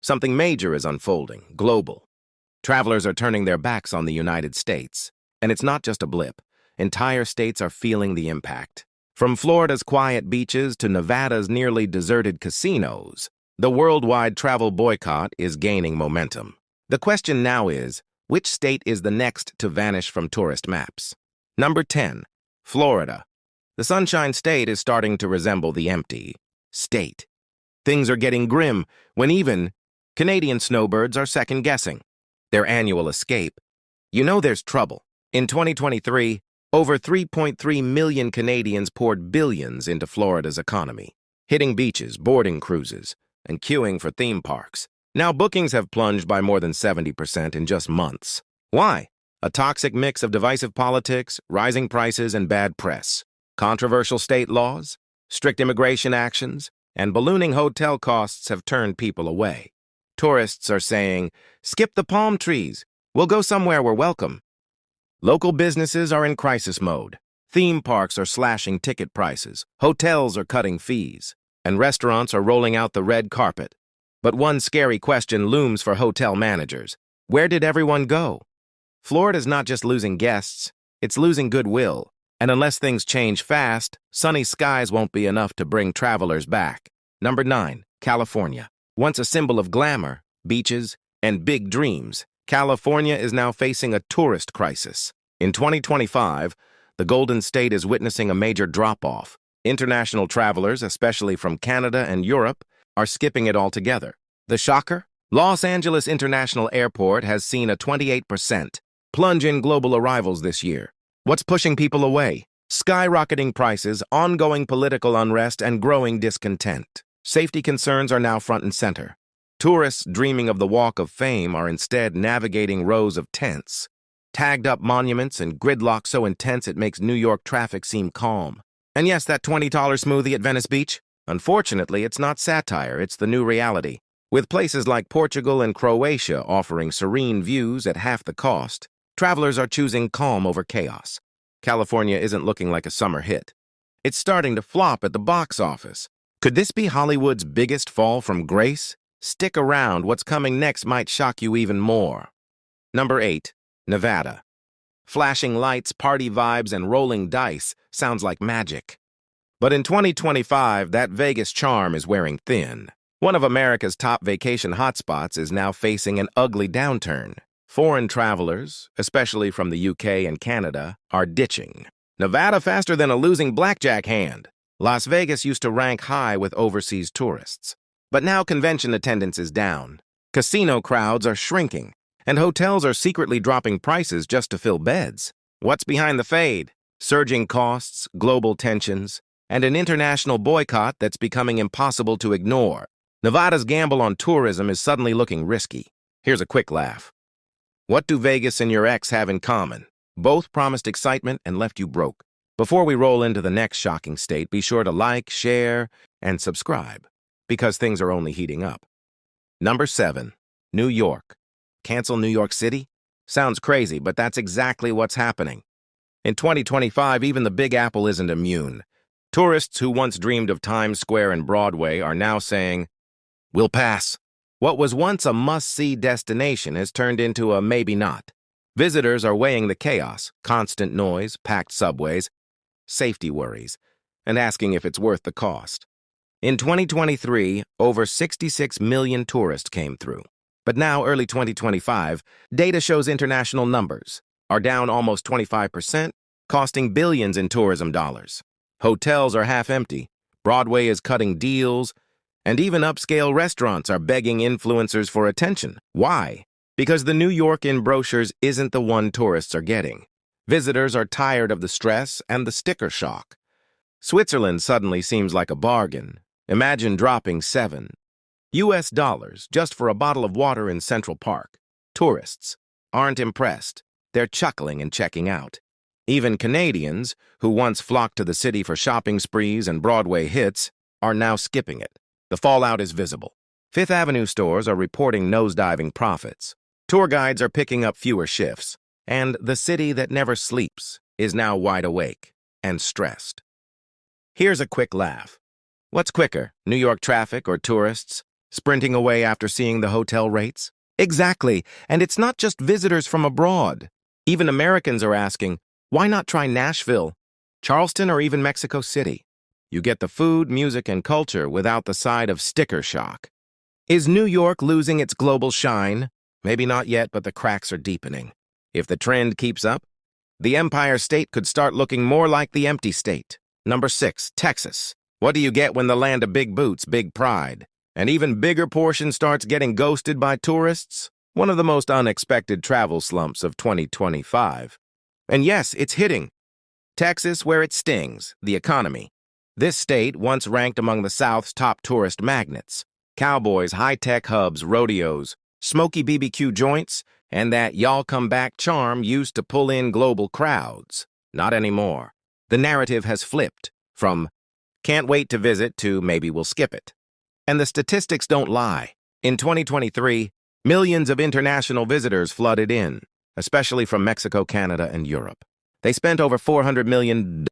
Something major is unfolding, global. Travelers are turning their backs on the United States. And it's not just a blip. Entire states are feeling the impact. From Florida's quiet beaches to Nevada's nearly deserted casinos, the worldwide travel boycott is gaining momentum. The question now is, which state is the next to vanish from tourist maps? Number 10. Florida. The Sunshine State is starting to resemble the empty state. Things are getting grim when even Canadian snowbirds are second-guessing their annual escape. You know there's trouble. In 2023, over 3.3 million Canadians poured billions into Florida's economy, hitting beaches, boarding cruises, and queuing for theme parks. Now bookings have plunged by more than 70% in just months. Why? A toxic mix of divisive politics, rising prices, and bad press. Controversial state laws, strict immigration actions, and ballooning hotel costs have turned people away. Tourists are saying, skip the palm trees. We'll go somewhere we're welcome. Local businesses are in crisis mode. Theme parks are slashing ticket prices. Hotels are cutting fees. And restaurants are rolling out the red carpet. But one scary question looms for hotel managers. Where did everyone go? Florida's not just losing guests, it's losing goodwill. And unless things change fast, sunny skies won't be enough to bring travelers back. Number 9. California. Once a symbol of glamour, beaches, and big dreams, California is now facing a tourist crisis. In 2025, the Golden State is witnessing a major drop-off. International travelers, especially from Canada and Europe, are skipping it altogether. The shocker? Los Angeles International Airport has seen a 28% plunge in global arrivals this year. What's pushing people away? Skyrocketing prices, ongoing political unrest, and growing discontent. Safety concerns are now front and center. Tourists dreaming of the Walk of Fame are instead navigating rows of tents, tagged-up monuments, and gridlock so intense it makes New York traffic seem calm. And yes, that $20 smoothie at Venice Beach? Unfortunately, it's not satire, it's the new reality. With places like Portugal and Croatia offering serene views at half the cost, travelers are choosing calm over chaos. California isn't looking like a summer hit. It's starting to flop at the box office. Could this be Hollywood's biggest fall from grace? Stick around, what's coming next might shock you even more. Number 8. Nevada. Flashing lights, party vibes, and rolling dice sounds like magic. But in 2025, that Vegas charm is wearing thin. One of America's top vacation hotspots is now facing an ugly downturn. Foreign travelers, especially from the UK and Canada, are ditching Nevada faster than a losing blackjack hand. Las Vegas used to rank high with overseas tourists. But now convention attendance is down. Casino crowds are shrinking, and hotels are secretly dropping prices just to fill beds. What's behind the fade? Surging costs, global tensions, and an international boycott that's becoming impossible to ignore. Nevada's gamble on tourism is suddenly looking risky. Here's a quick laugh. What do Vegas and your ex have in common? Both promised excitement and left you broke. Before we roll into the next shocking state, be sure to like, share, and subscribe, because things are only heating up. Number 7. New York. Cancel New York City? Sounds crazy, but that's exactly what's happening. In 2025, even the Big Apple isn't immune. Tourists who once dreamed of Times Square and Broadway are now saying, we'll pass. What was once a must-see destination has turned into a maybe not. Visitors are weighing the chaos, constant noise, packed subways, safety worries, and asking if it's worth the cost. In 2023, over 66 million tourists came through. But now, early 2025, data shows international numbers are down almost 25%, costing billions in tourism dollars. Hotels are half empty, Broadway is cutting deals, and even upscale restaurants are begging influencers for attention. Why? Because the New York in brochures isn't the one tourists are getting. Visitors are tired of the stress and the sticker shock. Switzerland suddenly seems like a bargain. Imagine dropping $7 just for a bottle of water in Central Park. Tourists aren't impressed. They're chuckling and checking out. Even Canadians, who once flocked to the city for shopping sprees and Broadway hits, are now skipping it. The fallout is visible. Fifth Avenue stores are reporting nosediving profits. Tour guides are picking up fewer shifts. And the city that never sleeps is now wide awake and stressed. Here's a quick laugh. What's quicker, New York traffic or tourists? sprinting away after seeing the hotel rates? Exactly, and it's not just visitors from abroad. Even Americans are asking, why not try Nashville, Charleston, or even Mexico City? You get the food, music, and culture without the side of sticker shock. Is New York losing its global shine? Maybe not yet, but the cracks are deepening. If the trend keeps up, the Empire State could start looking more like the empty state. Number 6, Texas. What do you get when the land of big boots, big pride? An even bigger portion starts getting ghosted by tourists? One of the most unexpected travel slumps of 2025. And yes, it's hitting Texas where it stings, the economy. This state once ranked among the South's top tourist magnets. Cowboys, high-tech hubs, rodeos, smoky BBQ joints, and that y'all-come-back charm used to pull in global crowds. Not anymore. The narrative has flipped from can't wait to visit to maybe we'll skip it. And the statistics don't lie. In 2023, millions of international visitors flooded in, especially from Mexico, Canada, and Europe. They spent over $400 million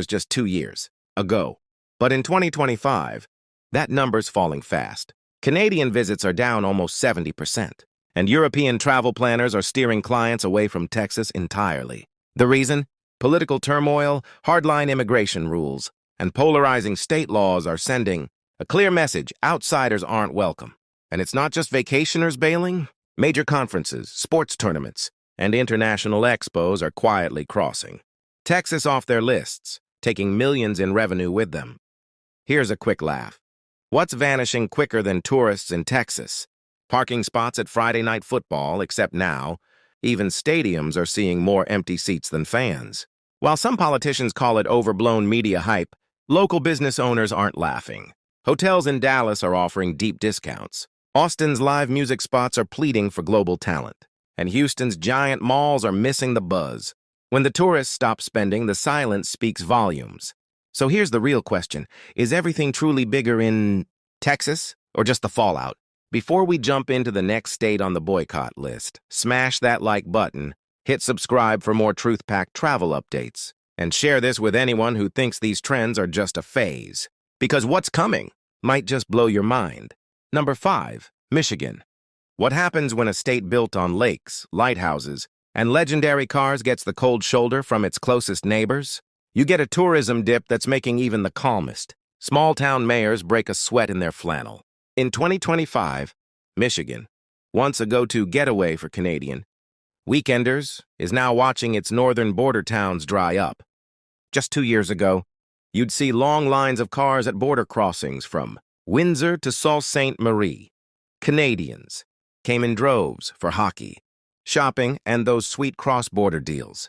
just 2 years ago. But in 2025, that number's falling fast. Canadian visits are down almost 70%, and European travel planners are steering clients away from Texas entirely. The reason? Political turmoil, hardline immigration rules, and polarizing state laws are sending a clear message: outsiders aren't welcome. And it's not just vacationers bailing. Major conferences, sports tournaments, and international expos are quietly crossing Texas off their lists, taking millions in revenue with them. Here's a quick laugh. What's vanishing quicker than tourists in Texas? Parking spots at Friday night football, except now, even stadiums are seeing more empty seats than fans. While some politicians call it overblown media hype, local business owners aren't laughing. Hotels in Dallas are offering deep discounts. Austin's live music spots are pleading for global talent. And Houston's giant malls are missing the buzz. When the tourists stop spending, the silence speaks volumes. So here's the real question. Is everything truly bigger in Texas or just the fallout? Before we jump into the next state on the boycott list, smash that like button, hit subscribe for more truth-packed travel updates, and share this with anyone who thinks these trends are just a phase. Because what's coming might just blow your mind. Number 5, Michigan. What happens when a state built on lakes, lighthouses, and legendary cars gets the cold shoulder from its closest neighbors? You get a tourism dip that's making even the calmest small-town mayors break a sweat in their flannel. In 2025, Michigan, once a go-to getaway for Canadian weekenders, is now watching its northern border towns dry up. Just 2 years ago, you'd see long lines of cars at border crossings from Windsor to Sault Ste. Marie. Canadians came in droves for hockey, shopping, and those sweet cross-border deals.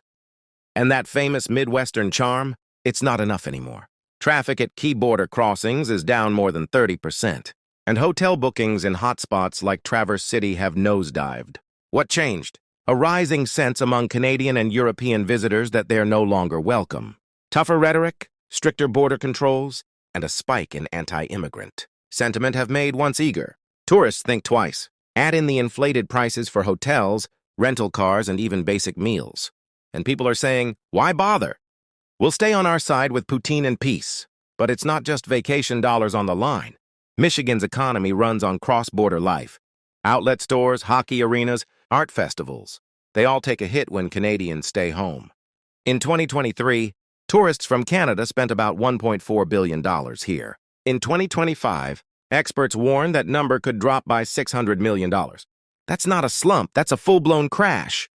And that famous Midwestern charm, it's not enough anymore. Traffic at key border crossings is down more than 30%, and hotel bookings in hotspots like Traverse City have nosedived. What changed? A rising sense among Canadian and European visitors that they're no longer welcome. Tougher rhetoric, stricter border controls, and a spike in anti-immigrant sentiment have made once eager tourists think twice. Add in the inflated prices for hotels, rental cars, and even basic meals. And people are saying, why bother? We'll stay on our side with poutine and peace. But it's not just vacation dollars on the line. Michigan's economy runs on cross-border life. Outlet stores, hockey arenas, art festivals. They all take a hit when Canadians stay home. In 2023, tourists from Canada spent about $1.4 billion here. In 2025, experts warn that number could drop by $600 million. That's not a slump, that's a full-blown crash.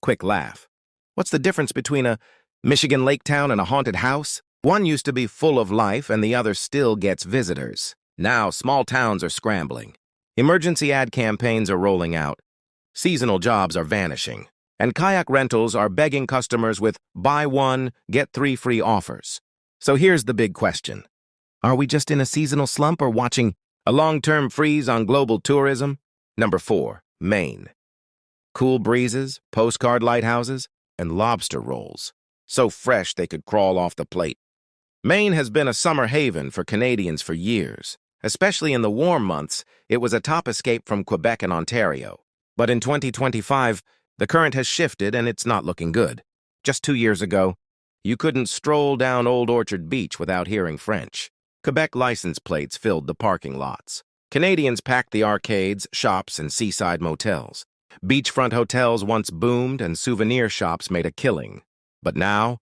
Quick laugh. What's the difference between a Michigan lake town and a haunted house? One used to be full of life and the other still gets visitors. Now, small towns are scrambling. Emergency ad campaigns are rolling out. Seasonal jobs are vanishing. And kayak rentals are begging customers with buy one, get 3 free offers. So here's the big question. Are we just in a seasonal slump or watching a long-term freeze on global tourism? Number 4, Maine. Cool breezes, postcard lighthouses, and lobster rolls. So fresh they could crawl off the plate. Maine has been a summer haven for Canadians for years. Especially in the warm months, it was a top escape from Quebec and Ontario. But in 2025, the current has shifted and it's not looking good. Just 2 years ago, you couldn't stroll down Old Orchard Beach without hearing French. Quebec license plates filled the parking lots. Canadians packed the arcades, shops, and seaside motels. Beachfront hotels once boomed and souvenir shops made a killing. But now,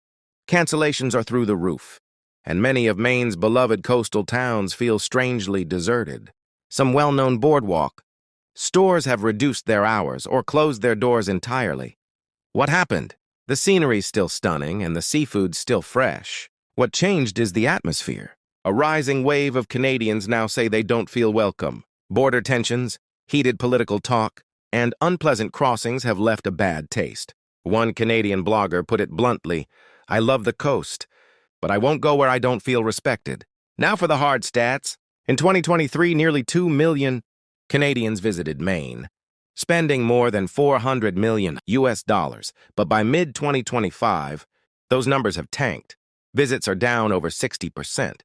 cancellations are through the roof, and many of Maine's beloved coastal towns feel strangely deserted. Some well-known boardwalk stores have reduced their hours or closed their doors entirely. What happened? The scenery's still stunning and the seafood's still fresh. What changed is the atmosphere. A rising wave of Canadians now say they don't feel welcome. Border tensions, heated political talk, and unpleasant crossings have left a bad taste. One Canadian blogger put it bluntly, "I love the coast, but I won't go where I don't feel respected." Now for the hard stats. In 2023, nearly 2 million Canadians visited Maine, spending more than $400 million US, but by mid-2025, those numbers have tanked. Visits are down over 60%,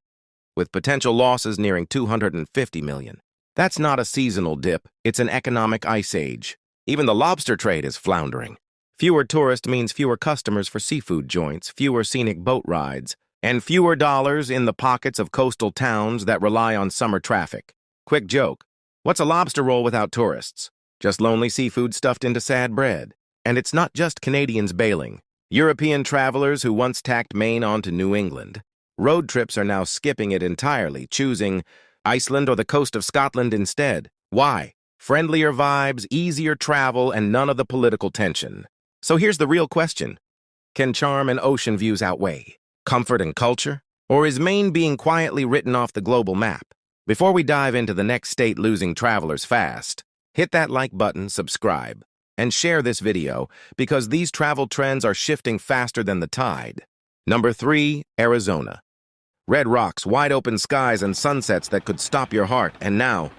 with potential losses nearing 250 million. That's not a seasonal dip, it's an economic ice age. Even the lobster trade is floundering. Fewer tourists means fewer customers for seafood joints, fewer scenic boat rides, and fewer dollars in the pockets of coastal towns that rely on summer traffic. Quick joke. What's a lobster roll without tourists? Just lonely seafood stuffed into sad bread. And it's not just Canadians bailing. European travelers who once tacked Maine onto New England. Road trips are now skipping it entirely, choosing Iceland or the coast of Scotland instead. Why? Friendlier vibes, easier travel, and none of the political tension. So here's the real question. Can charm and ocean views outweigh comfort and culture? Or is Maine being quietly written off the global map? Before we dive into the next state losing travelers fast, hit that like button, subscribe, and share this video because these travel trends are shifting faster than the tide. Number 3, Arizona. Red rocks, wide open skies, and sunsets that could stop your heart, and now,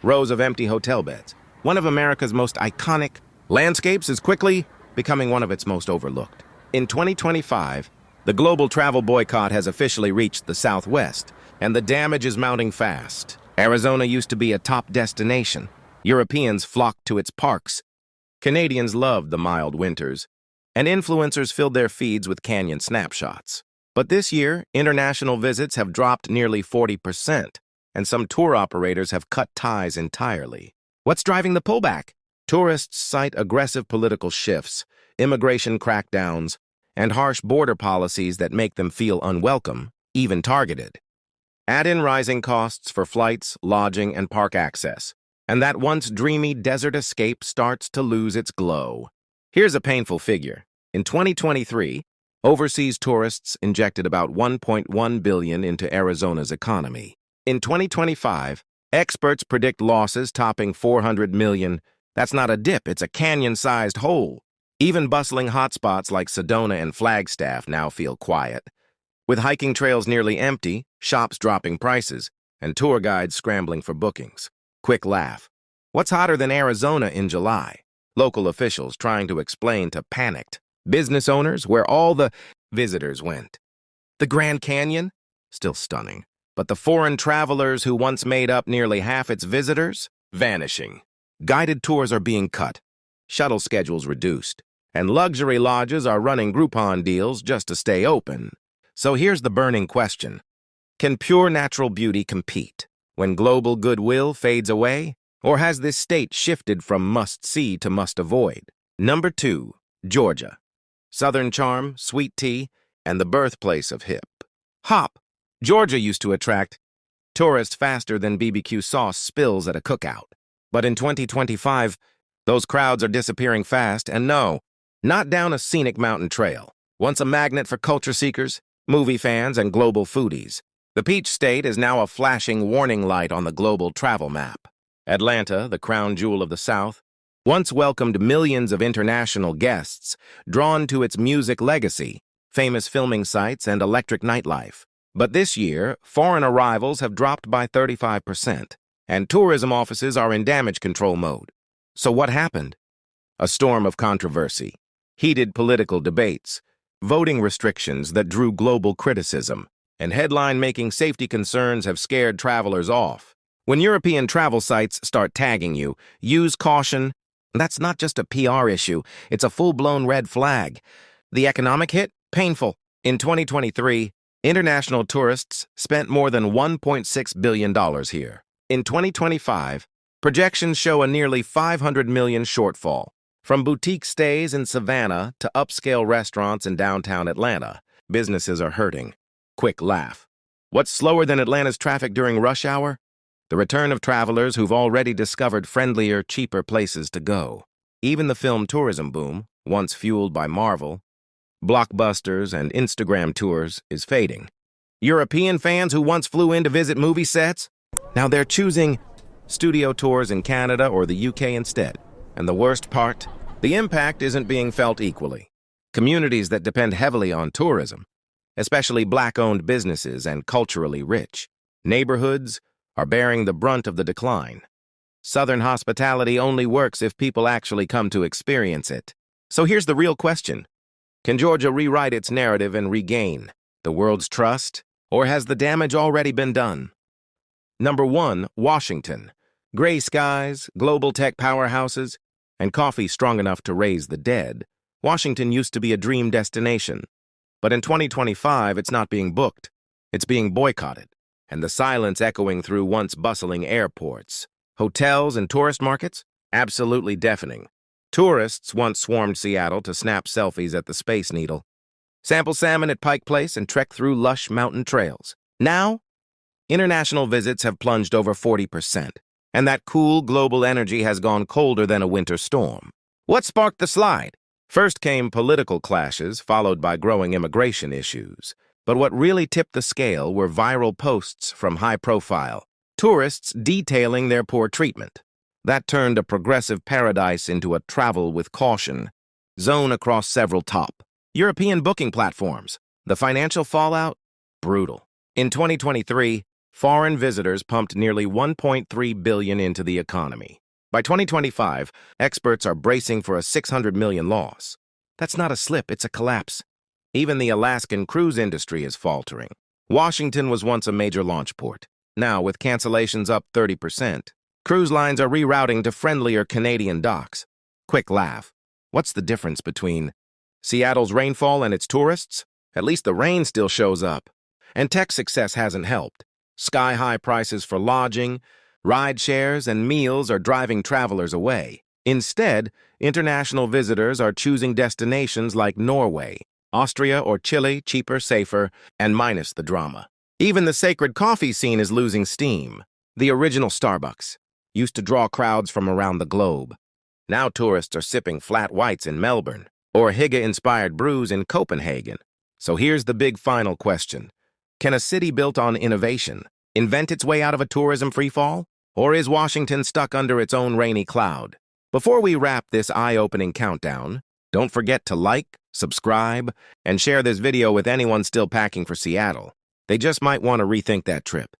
rows of empty hotel beds. One of America's most iconic landscapes is quickly becoming one of its most overlooked. In 2025, the global travel boycott has officially reached the Southwest, and the damage is mounting fast. Arizona used to be a top destination. Europeans flocked to its parks. Canadians loved the mild winters, and influencers filled their feeds with canyon snapshots. But this year, international visits have dropped nearly 40%, and some tour operators have cut ties entirely. What's driving the pullback? Tourists cite aggressive political shifts, immigration crackdowns, and harsh border policies that make them feel unwelcome, even targeted. Add in rising costs for flights, lodging, and park access, and that once dreamy desert escape starts to lose its glow. Here's a painful figure. In 2023, overseas tourists injected about $1.1 billion into Arizona's economy. In 2025, experts predict losses topping $400 million. That's not a dip, it's a canyon-sized hole. Even bustling hotspots like Sedona and Flagstaff now feel quiet. With hiking trails nearly empty, shops dropping prices, and tour guides scrambling for bookings. Quick laugh. What's hotter than Arizona in July? Local officials trying to explain to panicked business owners where all the visitors went. The Grand Canyon? Still stunning. But the foreign travelers who once made up nearly half its visitors? Vanishing. Guided tours are being cut, shuttle schedules reduced, and luxury lodges are running Groupon deals just to stay open. So here's the burning question. Can pure natural beauty compete when global goodwill fades away? Or has this state shifted from must-see to must-avoid? Number 2, Georgia. Southern charm, sweet tea, and the birthplace of hip-hop. Georgia used to attract tourists faster than BBQ sauce spills at a cookout. But in 2025, those crowds are disappearing fast, and no, not down a scenic mountain trail. Once a magnet for culture seekers, movie fans, and global foodies, the Peach State is now a flashing warning light on the global travel map. Atlanta, the crown jewel of the South, once welcomed millions of international guests drawn to its music legacy, famous filming sites, and electric nightlife. But this year, foreign arrivals have dropped by 35%, and tourism offices are in damage control mode. So what happened? A storm of controversy, heated political debates, voting restrictions that drew global criticism, and headline-making safety concerns have scared travelers off. When European travel sites start tagging you, use caution. That's not just a PR issue, it's a full-blown red flag. The economic hit? Painful. In 2023, international tourists spent more than $1.6 billion here. In 2025, projections show a nearly 500 million shortfall. From boutique stays in Savannah to upscale restaurants in downtown Atlanta, businesses are hurting. Quick laugh. What's slower than Atlanta's traffic during rush hour? The return of travelers who've already discovered friendlier, cheaper places to go. Even the film tourism boom, once fueled by Marvel, blockbusters, and Instagram tours, is fading. European fans who once flew in to visit movie sets, now they're choosing studio tours in Canada or the UK instead. And the worst part? The impact isn't being felt equally. Communities that depend heavily on tourism, especially Black-owned businesses and culturally rich neighborhoods, are bearing the brunt of the decline. Southern hospitality only works if people actually come to experience it. So here's the real question. Can Georgia rewrite its narrative and regain the world's trust, or has the damage already been done? Number 1, Washington. Gray skies, global tech powerhouses, and coffee strong enough to raise the dead. Washington used to be a dream destination. But in 2025, it's not being booked. It's being boycotted. And the silence echoing through once bustling airports. Hotels and tourist markets? Absolutely deafening. Tourists once swarmed Seattle to snap selfies at the Space Needle, sample salmon at Pike Place, and trek through lush mountain trails. Now, international visits have plunged over 40%, and that cool global energy has gone colder than a winter storm. What sparked the slide? First came political clashes, followed by growing immigration issues. But what really tipped the scale were viral posts from high-profile tourists detailing their poor treatment. That turned a progressive paradise into a travel with caution zone across several top European booking platforms. The financial fallout? Brutal. In 2023, foreign visitors pumped nearly $1.3 billion into the economy. By 2025, experts are bracing for a $600 million loss. That's not a slip, it's a collapse. Even the Alaskan cruise industry is faltering. Washington was once a major launch port. Now, with cancellations up 30%, cruise lines are rerouting to friendlier Canadian docks. Quick laugh. What's the difference between Seattle's rainfall and its tourists? At least the rain still shows up. And tech success hasn't helped. Sky-high prices for lodging, ride shares, and meals are driving travelers away. Instead, international visitors are choosing destinations like Norway, Austria, or Chile, cheaper, safer, and minus the drama. Even the sacred coffee scene is losing steam. The original Starbucks used to draw crowds from around the globe. Now tourists are sipping flat whites in Melbourne or Higa-inspired brews in Copenhagen. So here's the big final question. Can a city built on innovation invent its way out of a tourism freefall? Or is Washington stuck under its own rainy cloud? Before we wrap this eye-opening countdown, don't forget to like, subscribe, and share this video with anyone still packing for Seattle. They just might want to rethink that trip.